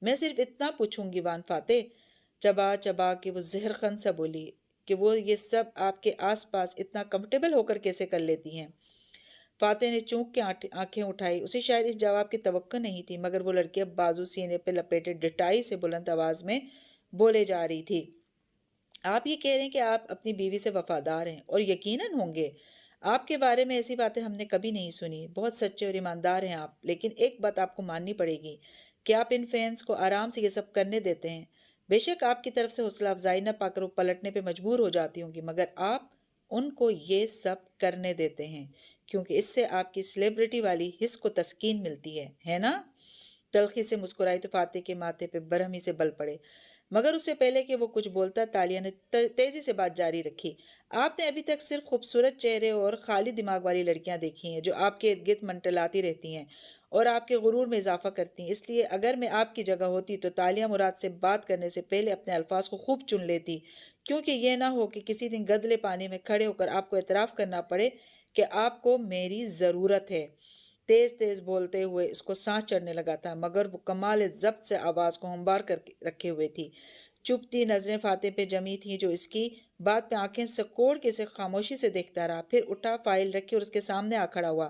میں صرف اتنا پوچھوں گی وان فاتح، چبا چبا کے وہ زہر خند سا بولی، کہ وہ یہ سب آپ کے آس پاس اتنا کمفرٹیبل ہو کر کیسے کر لیتی ہیں؟ فاتح نے چونک کے آنکھیں اٹھائی۔ اسے شاید اس جواب کی توقع نہیں تھی، مگر وہ لڑکی اب بازو سینے پہ لپیٹے ڈٹائی سے بلند آواز میں بولے جا رہی تھی۔ آپ یہ کہہ رہے ہیں کہ آپ اپنی بیوی سے وفادار ہیں، اور یقیناً ہوں گے۔ آپ کے بارے میں ایسی باتیں ہم نے کبھی نہیں سنی۔ بہت سچے اور ایماندار ہیں آپ، لیکن ایک بات آپ کو ماننی پڑے گی کہ آپ ان فینس کو آرام سے یہ سب کرنے دیتے ہیں۔ بے شک آپ کی طرف سے حوصلہ افزائی نہ پا کر وہ پلٹنے پہ مجبور ہو جاتی ہوں گی، مگر آپ ان کو یہ سب کرنے دیتے ہیں کیونکہ اس سے آپ کی سیلیبریٹی والی حس کو تسکین ملتی ہے نا؟ تلخی سے مسکرائی تو فاتح کے ماتھے پہ برہم ہی سے بل پڑے، مگر اس سے پہلے کہ وہ کچھ بولتا تالیہ نے تیزی سے بات جاری رکھی۔ آپ نے ابھی تک صرف خوبصورت چہرے اور خالی دماغ والی لڑکیاں دیکھی ہیں جو آپ کے ارد گرد منٹلاتی رہتی ہیں اور آپ کے غرور میں اضافہ کرتی ہیں۔ اس لیے اگر میں آپ کی جگہ ہوتی تو تالیہ مراد سے بات کرنے سے پہلے اپنے الفاظ کو خوب چن لیتی، کیونکہ یہ نہ ہو کہ کسی دن گدلے پانی میں کھڑے ہو کر آپ کو اعتراف کرنا پڑے کہ آپ کو میری ضرورت ہے۔ تیز تیز بولتے ہوئے اس کو سانس چڑھنے لگا تھا، مگر وہ کمال ضبط سے آواز کو ہموار کر رکھے ہوئے تھی۔ چپتی نظریں فاتح پہ جمی تھیں جو اس کی بات پہ آنکھیں سکوڑ کے اسے خاموشی سے دیکھتا رہا، پھر اٹھا، فائل رکھی اور اس کے سامنے آ کھڑا ہوا۔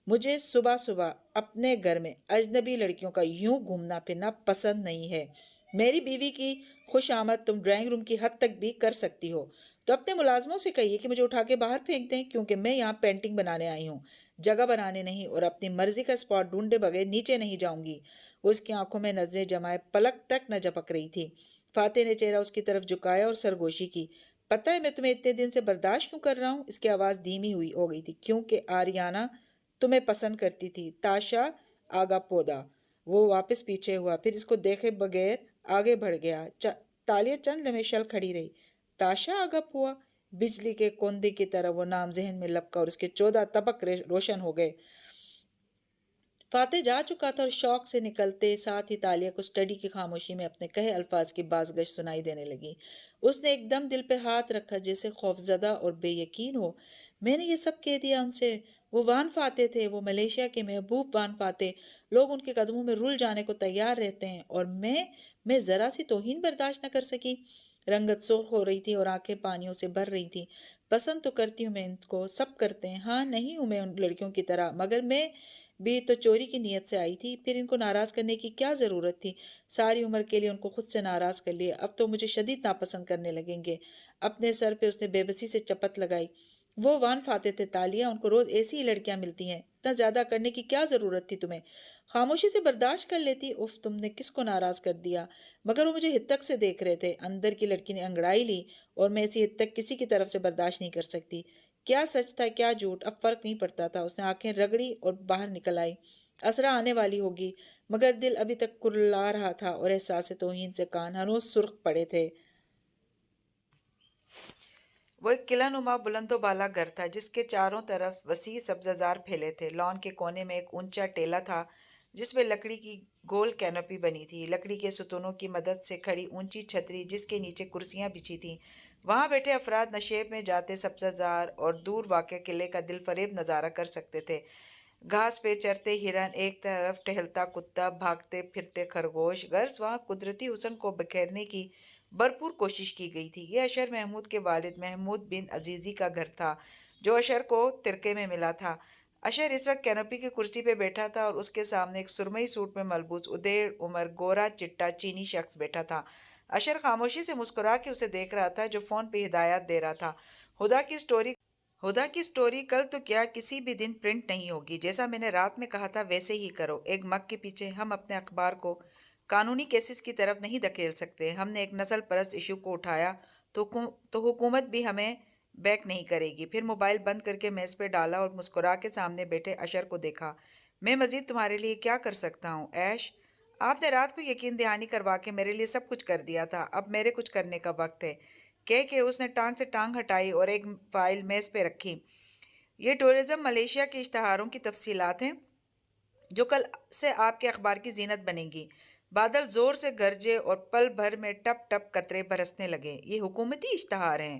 مجھے صبح صبح اپنے گھر میں اجنبی لڑکیوں کا یوں گھومنا پھرنا پسند نہیں ہے۔ میری بیوی کی خوش آمد تم ڈرائنگ روم کی حد تک بھی کر سکتی ہو، تو اپنے ملازموں سے کہیے کہ مجھے اٹھا کے باہر پھینک دیں، کیونکہ میں یہاں پینٹنگ بنانے آئی ہوں، جگہ بنانے نہیں، اور اپنی مرضی کا اسپاٹ ڈھونڈے بغیر نیچے نہیں جاؤں گی۔ وہ اس کی آنکھوں میں نظریں جمائے پلک تک نہ جھپک رہی تھی۔ فاتح نے چہرہ اس کی طرف جھکایا اور سرگوشی کی۔ پتہ ہے میں تمہیں اتنے دن سے برداشت کیوں کر رہا ہوں؟ اس کی آواز دھیمی ہو گئی تھی۔ کیونکہ آریانہ تمہیں پسند کرتی تھی، تاشا آگا پودا۔ وہ واپس پیچھے ہوا، پھر اس کو دیکھے بغیر آگے بڑھ گیا۔ تالیہ چند لمحے شل کھڑی رہی۔ تاشا آگا پوا؟ بجلی کے کوندے کی طرح وہ نام ذہن میں لپکا اور اس کے 14 طبق روشن ہو گئے۔ فاتح جا چکا تھا اور شوق سے نکلتے ساتھ ہی تالیہ کو اسٹڈی کی خاموشی میں اپنے کہے الفاظ کی بازگشت سنائی دینے لگی۔ اس نے ایک دم دل پہ ہاتھ رکھا جیسے خوفزدہ اور بے یقین ہو۔ میں نے یہ سب کہہ دیا ان سے۔ وہ وان فاتح تھے، وہ ملیشیا کے محبوب وان فاتح۔ لوگ ان کے قدموں میں رل جانے کو تیار رہتے ہیں، اور میں ذرا سی توہین برداشت نہ کر سکی۔ رنگت سرخ ہو رہی تھی اور آنکھیں پانیوں سے بھر رہی تھیں۔ پسند تو کرتی ہوں میں ان کو، سب کرتے ہیں، ہاں نہیں ہوں میں ان لڑکیوں کی طرح، مگر میں بھی تو چوری کی نیت سے آئی تھی، پھر ان کو ناراض کرنے کی کیا ضرورت تھی؟ ساری عمر کے لیے ان کو خود سے ناراض کر لیا، اب تو مجھے شدید ناپسند کرنے لگیں گے۔ اپنے سر پہ اس نے بے بسی سے چپت لگائی۔ وہ وان فاتح تھے تالیہ، ان کو روز ایسی ہی لڑکیاں ملتی ہیں، اتنا زیادہ کرنے کی کیا ضرورت تھی تمہیں؟ خاموشی سے برداشت کر لیتی۔ اف، تم نے کس کو ناراض کر دیا؟ مگر وہ مجھے ہتک سے دیکھ رہے تھے۔ اندر کی لڑکی نے انگڑائی لی، اور میں ایسی ہتک کسی کی طرف سے برداشت نہیں کر سکتی۔ کیا سچ تھا کیا جھوٹ اب فرق نہیں پڑتا تھا۔ اس نے آنکھیں رگڑی اور باہر نکل آئی۔ اسرا آنے والی ہوگی، مگر دل ابھی تک کرلا رہا تھا اور احساس توہین سے کان ہنوز سرخ پڑے تھے۔ وہ ایک قلعہ نما بلند و بالا گھر تھا جس کے چاروں طرف وسیع سبززار پھیلے تھے۔ لان کے کونے میں ایک اونچا ٹیلہ تھا جس میں لکڑی کی گول کینوپی بنی تھی، لکڑی کے ستونوں کی مدد سے کھڑی اونچی چھتری جس کے نیچے کرسیاں بچھی تھیں۔ وہاں بیٹھے افراد نشیب میں جاتے سبززار اور دور واقع قلعے کا دل فریب نظارہ کر سکتے تھے۔ گھاس پہ چرتے ہرن، ایک طرف ٹہلتا کتا، بھاگتے پھرتے خرگوش، غرض وہاں قدرتی حسن کو بکھیرنے کی بھرپور کوشش کی گئی تھی۔ یہ اشر محمود کے والد محمود بن عزیزی کا گھر تھا جو اشر کو ترکے میں ملا تھا۔ اشر اس وقت کینوپی کی کرسی پہ بیٹھا تھا اور اس کے سامنے ایک سرمئی سوٹ میں ملبوس ادیر عمر گورا چٹا چینی شخص بیٹھا تھا۔ اشر خاموشی سے مسکرا کے اسے دیکھ رہا تھا جو فون پہ ہدایات دے رہا تھا۔ ہدا کی سٹوری کل تو کیا کسی بھی دن پرنٹ نہیں ہوگی۔ جیسا میں نے رات میں کہا تھا ویسے ہی کرو۔ ایک مگ کے پیچھے ہم اپنے اخبار کو قانونی کیسز کی طرف نہیں دھکیل سکتے۔ ہم نے ایک نسل پرست ایشو کو اٹھایا تو حکومت بھی ہمیں بیک نہیں کرے گی۔ پھر موبائل بند کر کے میز پہ ڈالا اور مسکرا کے سامنے بیٹھے اشر کو دیکھا۔ میں مزید تمہارے لیے کیا کر سکتا ہوں ایش؟ آپ نے رات کو یقین دہانی کروا کے میرے لیے سب کچھ کر دیا تھا، اب میرے کچھ کرنے کا وقت ہے، کہہ کے اس نے ٹانگ سے ٹانگ ہٹائی اور ایک فائل میز پہ رکھی۔ یہ ٹورزم ملیشیا کے اشتہاروں کی تفصیلات ہیں جو کل سے آپ کے اخبار کی زینت بنے گی۔ بادل زور سے گرجے اور پل بھر میں ٹپ ٹپ قطرے برسنے لگے۔ یہ حکومتی اشتہار ہیں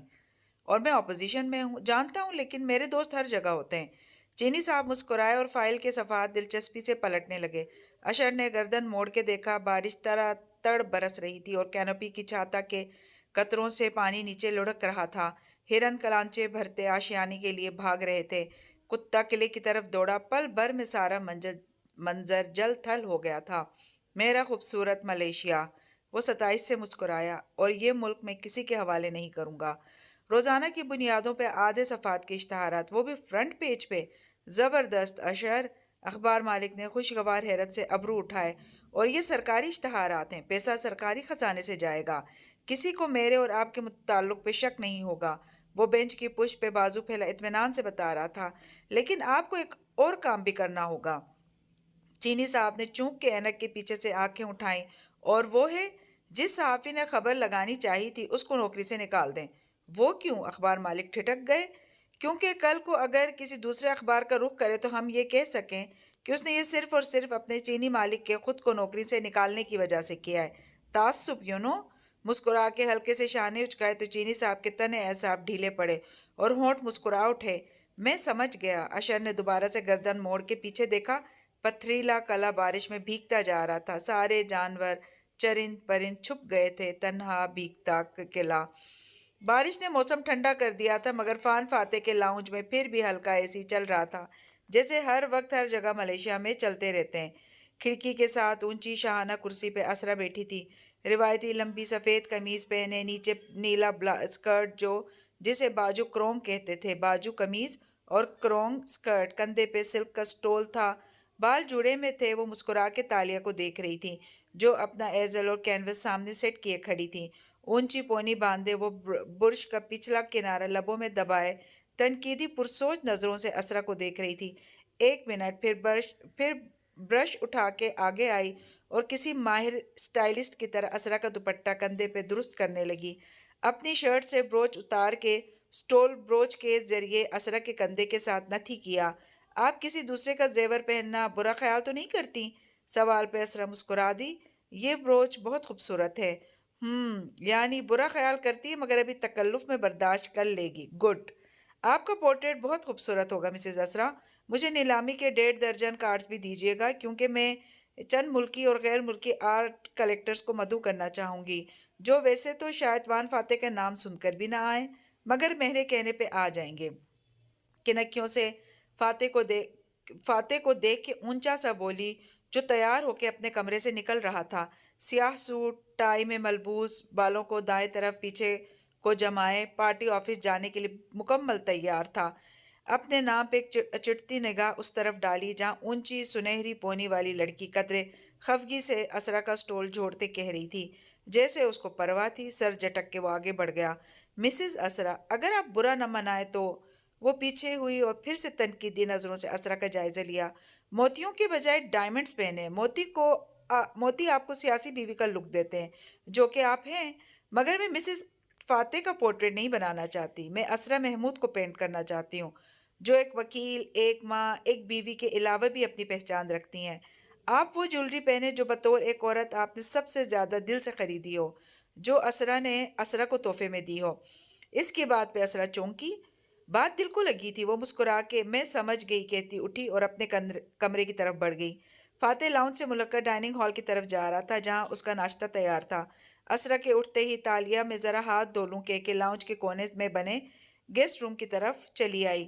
اور میں اپوزیشن میں ہوں، جانتا ہوں، لیکن میرے دوست ہر جگہ ہوتے ہیں۔ چینی صاحب مسکرائے اور فائل کے صفحات دلچسپی سے پلٹنے لگے۔ اشر نے گردن موڑ کے دیکھا۔ بارش تڑا تڑ برس رہی تھی اور کینوپی کی چھاتا کے قطروں سے پانی نیچے لڑک رہا تھا۔ ہرن کلانچے بھرتے آشیانے کے لیے بھاگ رہے تھے۔ کتا قلعے کی طرف دوڑا۔ پل بھر میں سارا منظر جل تھل ہو گیا تھا۔ میرا خوبصورت ملیشیا، وہ ستائش سے مسکرایا، اور یہ ملک میں کسی کے حوالے نہیں کروں گا۔ روزانہ کی بنیادوں پہ آدھے صفحات کے اشتہارات، وہ بھی فرنٹ پیج پہ۔ زبردست اشر، اخبار مالک نے خوشگوار حیرت سے ابرو اٹھائے۔ اور یہ سرکاری اشتہارات ہیں، پیسہ سرکاری خزانے سے جائے گا، کسی کو میرے اور آپ کے تعلق پہ شک نہیں ہوگا۔ وہ بینچ کی پشت پہ بازو پھیلا اطمینان سے بتا رہا تھا۔ لیکن آپ کو ایک اور کام بھی کرنا ہوگا۔ چینی صاحب نے چونک کے اینک کے پیچھے سے آنکھیں اٹھائیں۔ اور وہ ہے؟ جس صحافی نے خبر لگانی چاہی تھی اس کو نوکری سے نکال دیں۔ وہ کیوں؟ اخبار مالک ٹھٹک گئے۔ کیونکہ کل کو اگر کسی دوسرے اخبار کا رخ کرے تو ہم یہ کہہ سکیں کہ اس نے یہ صرف اور صرف اپنے چینی مالک کے خود کو نوکری سے نکالنے کی وجہ سے کیا ہے۔ تعصب، مسکرا کے ہلکے سے شانے اچکائے تو چینی صاحب کے تنے اعصاب ڈھیلے پڑے اور ہونٹ مسکرا اٹھے۔ میں سمجھ گیا۔ اشر نے دوبارہ سے گردن موڑ کے پیچھے دیکھا۔ پتھریلا قلعہ بارش میں بھیگتا جا رہا تھا۔ سارے جانور چرند پرند چھپ گئے تھے۔ تنہا بھیگتا قلعہ۔ بارش نے موسم ٹھنڈا کر دیا تھا، مگر فان فاتح کے لاؤنج میں پھر بھی ہلکا اے سی چل رہا تھا، جیسے ہر وقت ہر جگہ ملیشیا میں چلتے رہتے ہیں۔ کھڑکی کے ساتھ اونچی شاہانہ کرسی پہ اسرا بیٹھی تھی، روایتی لمبی سفید قمیض پہنے، نیچے نیلا اسکرٹ جسے باجو کروم کہتے تھے، باجو قمیض اور کروم اسکرٹ، کندھے پہ سلک کا سٹول تھا، بال جوڑے میں تھے۔ وہ مسکرا کے تالیہ کو دیکھ رہی تھی جو اپنا ایزل اور کینوس سامنے سیٹ کیے کھڑی تھی۔ اونچی پونی باندھے وہ برش کا پچھلا کنارہ لبوں میں دبائے تنقیدی پرسوچ نظروں سے اسرا کو دیکھ رہی تھی۔ ایک منٹ، پھر برش اٹھا کے آگے آئی اور کسی ماہر سٹائلسٹ کی طرح اسرا کا دوپٹہ کندھے پہ درست کرنے لگی۔ اپنی شرٹ سے بروچ اتار کے سٹول بروچ کے ذریعے اسرا کے کندھے کے ساتھ نتھی کیا۔ آپ کسی دوسرے کا زیور پہننا برا خیال تو نہیں کرتی؟ سوال پہ اسرا مسکرا دی۔ یہ بروچ بہت خوبصورت ہے۔ یعنی برا خیال کرتی ہے مگر ابھی تکلف میں برداشت کر لے گی۔ گڈ۔ آپ کا پورٹریٹ بہت خوبصورت ہوگا مسز اسرا۔ مجھے نیلامی کے 1.5 درجن کارڈز بھی دیجیے گا، کیونکہ میں چند ملکی اور غیر ملکی آرٹ کلیکٹرز کو مدعو کرنا چاہوں گی، جو ویسے تو شاید وان فاتح کا نام سن کر بھی نہ آئیں مگر میرے کہنے پہ آ جائیں گے۔ کنکیوں سے فاتح کو دیکھ کے اونچا سا بولی، جو تیار ہو کے اپنے کمرے سے نکل رہا تھا، سیاہ سوٹ ٹائی میں ملبوس، بالوں کو دائیں طرف پیچھے کو جمائے، پارٹی آفس جانے کے لیے مکمل تیار تھا۔ اپنے نام پہ ایک چٹتی نگاہ اس طرف ڈالی جہاں اونچی سنہری پونی والی لڑکی قدرے خفگی سے اسرا کا سٹول جھوڑتے کہہ رہی تھی، جیسے اس کو پرواہ تھی۔ سر جھٹک کے وہ آگے بڑھ گیا۔ مسز اسرا، اگر آپ برا نہ منائے تو۔ وہ پیچھے ہوئی اور پھر سے تنقیدی نظروں سے اسرا کا جائزہ لیا۔ موتیوں کے بجائے ڈائمنڈز پہنے۔ موتی آپ کو سیاسی بیوی کا لک دیتے ہیں، جو کہ آپ ہیں، مگر میں مسز فاتح کا پورٹریٹ نہیں بنانا چاہتی۔ میں اسرا محمود کو پینٹ کرنا چاہتی ہوں، جو ایک وکیل، ایک ماں، ایک بیوی کے علاوہ بھی اپنی پہچان رکھتی ہیں۔ آپ وہ جولری پہنے جو بطور ایک عورت آپ نے سب سے زیادہ دل سے خریدی ہو، جو اسرا نے اسرا کو تحفے میں دی ہو۔ اس کی بات پہ اسرا چونکی۔ بات دل کو لگی تھی۔ وہ مسکرا کے میں سمجھ گئی کہتی اٹھی اور اپنے کمرے کی طرف بڑھ گئی۔ فاتح لاؤنج سے ملکہ ڈائننگ ہال کی طرف جا رہا تھا جہاں اس کا ناشتہ تیار تھا۔ اسرا کے اٹھتے ہی تالیہ میں ذرا ہاتھ دھو لوں کہہ کے لاؤنج کے کونے میں بنے گیسٹ روم کی طرف چلی آئی۔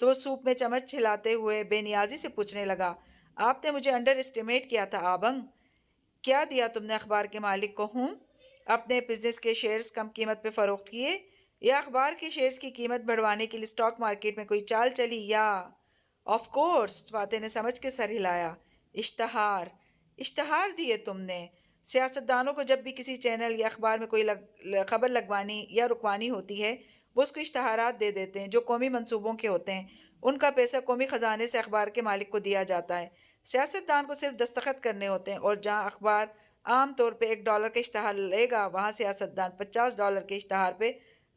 تو وہ سوپ میں چمچ ہلاتے ہوئے بے نیازی سے پوچھنے لگا، آپ نے مجھے انڈر اسٹیمیٹ کیا تھا آبنگ۔ کیا دیا تم نے اخبار کے مالک کو؟ ہوں، اپنے بزنس کے شیئرز کم قیمت پہ فروخت کیے، یا اخبار کے شیئرز کی قیمت بڑھوانے کے لیے اسٹاک مارکیٹ میں کوئی چال چلی، یا آف کورس، فاتح نے سمجھ کے سر ہلایا، اشتہار اشتہار دیے تم نے۔ سیاستدانوں کو جب بھی کسی چینل یا اخبار میں کوئی خبر لگوانی یا رکوانی ہوتی ہے، وہ اس کو اشتہارات دے دیتے ہیں جو قومی منصوبوں کے ہوتے ہیں۔ ان کا پیسہ قومی خزانے سے اخبار کے مالک کو دیا جاتا ہے۔ سیاستدان کو صرف دستخط کرنے ہوتے ہیں، اور جہاں اخبار عام طور پہ $1 کا اشتہار لے گا، وہاں سیاستدان $50 کے اشتہار پہ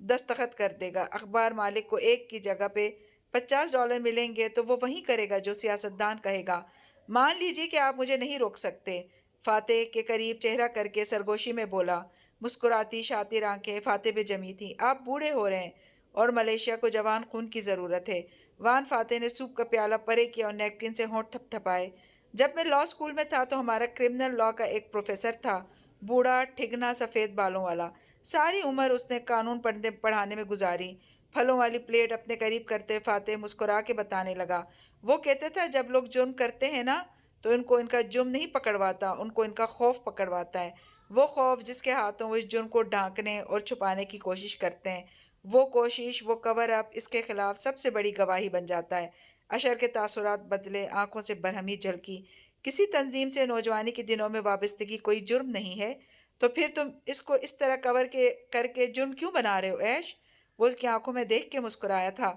دستخط کر دے گا۔ اخبار مالک کو ایک کی جگہ پہ $50 ملیں گے تو وہ وہی کرے گا جو سیاستدان کہے گا۔ مان لیجیے کہ آپ مجھے نہیں روک سکتے، فاتح کے قریب چہرہ کر کے سرگوشی میں بولا۔ مسکراتی شاطر آنکھیں فاتح پہ جمی تھیں۔ آپ بوڑھے ہو رہے ہیں اور ملیشیا کو جوان خون کی ضرورت ہے۔ وان فاتح نے سوپ کا پیالہ پرے کیا اور نیپکن سے ہونٹ تھپ تھپائے۔ جب میں لاء اسکول میں تھا تو ہمارا کرمنل لاء کا ایک پروفیسر تھا، بوڑھا ٹھگنا سفید بالوں والا۔ ساری عمر اس نے قانون پڑھانے میں گزاری۔ پھلوں والی پلیٹ اپنے قریب کرتے فاتح مسکرا کے بتانے لگا، وہ کہتے تھا جب لوگ جرم کرتے ہیں نا تو ان کو ان کا جرم نہیں پکڑواتا، ان کو ان کا خوف پکڑواتا ہے۔ وہ خوف جس کے ہاتھوں وہ اس جرم کو ڈھانکنے اور چھپانے کی کوشش کرتے ہیں، وہ کوشش، وہ کور اپ اس کے خلاف سب سے بڑی گواہی بن جاتا ہے۔ اشر کے تاثرات بدلے، آنکھوں سے برہمی جھلکی۔ کسی تنظیم سے نوجوانی کے دنوں میں وابستگی کوئی جرم نہیں ہے، تو پھر تم اس کو اس طرح کور کر کے جرم کیوں بنا رہے ہو ایش؟ وہ اس کی آنکھوں میں دیکھ کے مسکرایا تھا۔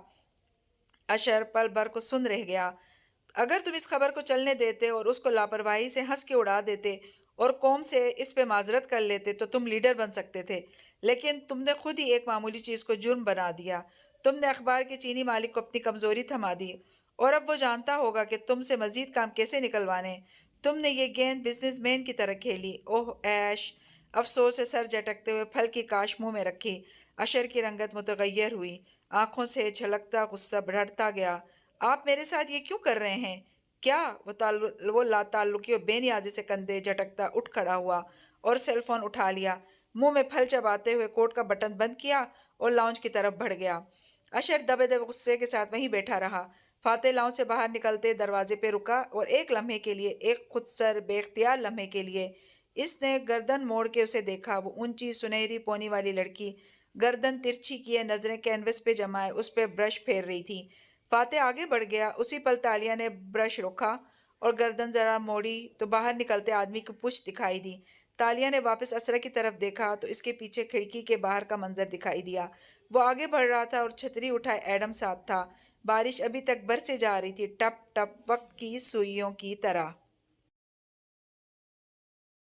اشر پل بھر کو سن رہ گیا۔ اگر تم اس خبر کو چلنے دیتے اور اس کو لاپرواہی سے ہنس کے اڑا دیتے اور قوم سے اس پہ معذرت کر لیتے تو تم لیڈر بن سکتے تھے، لیکن تم نے خود ہی ایک معمولی چیز کو جرم بنا دیا۔ تم نے اخبار کے چینی مالک کو اپنی کمزوری تھما دی، اور اب وہ جانتا ہوگا کہ تم سے مزید کام کیسے نکلوانے۔ تم نے یہ گیند بزنس مین کی طرح کھیلی۔ اوہ ایش! افسوس سے سر جھٹکتے ہوئے پھل کی کاش منہ میں رکھی۔ اشر کی رنگت متغیر ہوئی، آنکھوں سے چھلکتا غصہ بڑھتا گیا۔ آپ میرے ساتھ یہ کیوں کر رہے ہیں؟ کیا؟ وہ لا تعلقی اور بے نیازی سے کندھے جھٹکتا اٹھ کھڑا ہوا اور سیل فون اٹھا لیا، منہ میں پھل چباتے ہوئے کوٹ کا بٹن بند کیا اور لاؤنج کی طرف بڑھ گیا۔ اشر دبے دبے غصے کے ساتھ وہیں بیٹھا رہا۔ فاتح لاؤنج سے باہر نکلتے دروازے پہ رکا اور ایک لمحے کے لیے، ایک خودسر بے اختیار لمحے کے لیے اس نے گردن موڑ کے اسے دیکھا۔ وہ اونچی سنہری پونی والی لڑکی گردن ترچھی کیے نظریں کینوس پہ جمائے اس پہ برش پھیر رہی تھی۔ فاتح آگے بڑھ گیا۔ اسی پل تالیہ نے برش روکا اور گردن ذرا موڑی تو باہر نکلتے آدمی کی پشت دکھائی دی۔ تالیہ نے واپس اسرا کی طرف دیکھا تو اس کے پیچھے کھڑکی کے باہر کا منظر دکھائی دیا۔ وہ آگے بڑھ رہا تھا اور چھتری اٹھائے ایڈم ساتھ تھا۔ بارش ابھی تک برسے جا رہی تھی، ٹپ ٹپ وقت کی سوئیوں کی طرح۔